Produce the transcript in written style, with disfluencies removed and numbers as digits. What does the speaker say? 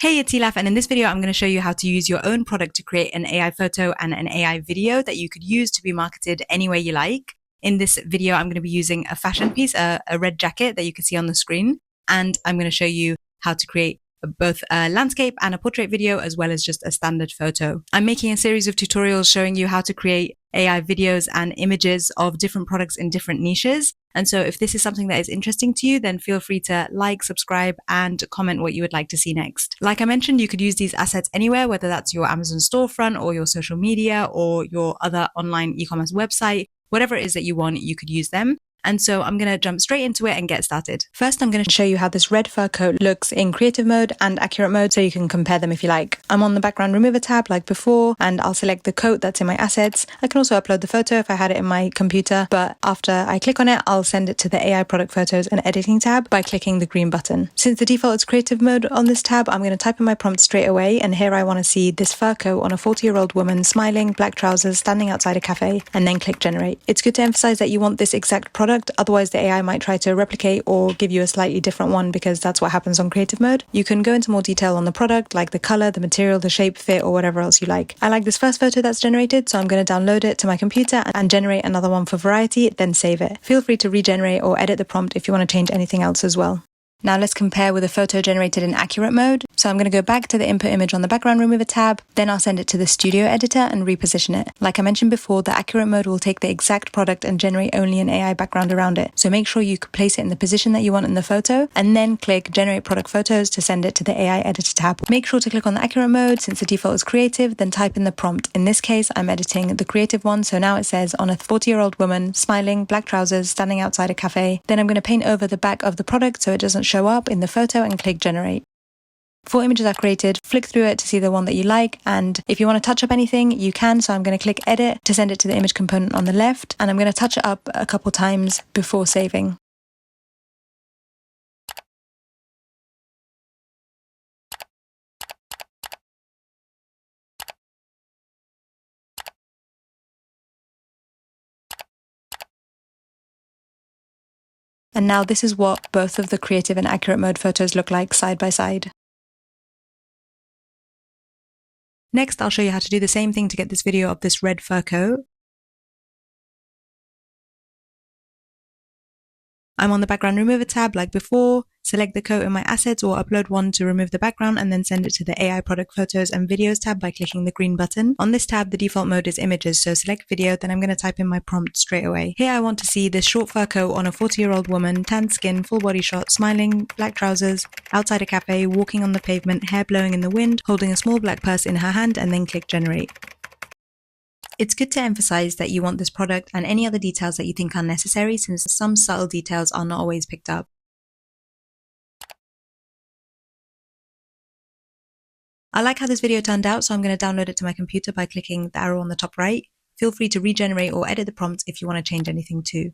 Hey, it's Elaf, and in this video, I'm going to show you how to use your own product to create an AI photo and an AI video that you could use to be marketed any way you like. In this video, I'm going to be using a fashion piece, a red jacket that you can see on the screen, and I'm going to show you how to create both a landscape and a portrait video, as well as just a standard photo. I'm making a series of tutorials showing you how to create AI videos and images of different products in different niches. And so if this is something that is interesting to you, then feel free to like, subscribe, and comment what you would like to see next. Like I mentioned, you could use these assets anywhere, whether that's your Amazon storefront or your social media or your other online e-commerce website. Whatever it is that you want, you could use them. And so I'm going to jump straight into it and get started. First, I'm going to show you how this red fur coat looks in creative mode and accurate mode so you can compare them if you like. I'm on the background remover tab like before, and I'll select the coat that's in my assets. I can also upload the photo if I had it in my computer, but after I click on it, I'll send it to the AI product photos and editing tab by clicking the green button. Since the default is creative mode on this tab, I'm going to type in my prompt straight away, and here I want to see this fur coat on a 40-year-old woman smiling, black trousers, standing outside a cafe, and then click generate. It's good to emphasize that you want this exact product. Otherwise, the AI might try to replicate or give you a slightly different one, because that's what happens on creative mode. You can go into more detail on the product, like the color, the material, the shape, fit, or whatever else you like. I like this first photo that's generated, so I'm going to download it to my computer and generate another one for variety, then save it. Feel free to regenerate or edit the prompt if you want to change anything else as well. Now let's compare with a photo generated in accurate mode. So I'm going to go back to the input image on the background remover tab, then I'll send it to the studio editor and reposition it. Like I mentioned before, the accurate mode will take the exact product and generate only an AI background around it. So make sure you can place it in the position that you want in the photo, and then click generate product photos to send it to the AI editor tab. Make sure to click on the accurate mode since the default is creative, then type in the prompt. In this case, I'm editing the creative one. So now it says on a 40-year-old woman, smiling, black trousers, standing outside a cafe. Then I'm going to paint over the back of the product so it doesn't show up in the photo and click generate. 4 images are created, flick through it to see the one that you like, and if you want to touch up anything, you can. So I'm going to click edit to send it to the image component on the left, and I'm going to touch it up a couple times before saving. And now this is what both of the creative and accurate mode photos look like side by side. Next, I'll show you how to do the same thing to get this video of this red fur coat. I'm on the background remover tab like before, select the coat in my assets or upload one to remove the background, and then send it to the AI product photos and videos tab by clicking the green button. On this tab, the default mode is images, so select video, then I'm going to type in my prompt straight away. Here I want to see this short fur coat on a 40-year-old woman, tan skin, full body shot, smiling, black trousers, outside a cafe, walking on the pavement, hair blowing in the wind, holding a small black purse in her hand, and then click generate. It's good to emphasize that you want this product and any other details that you think are necessary, since some subtle details are not always picked up. I like how this video turned out, so I'm going to download it to my computer by clicking the arrow on the top right. Feel free to regenerate or edit the prompt if you want to change anything too.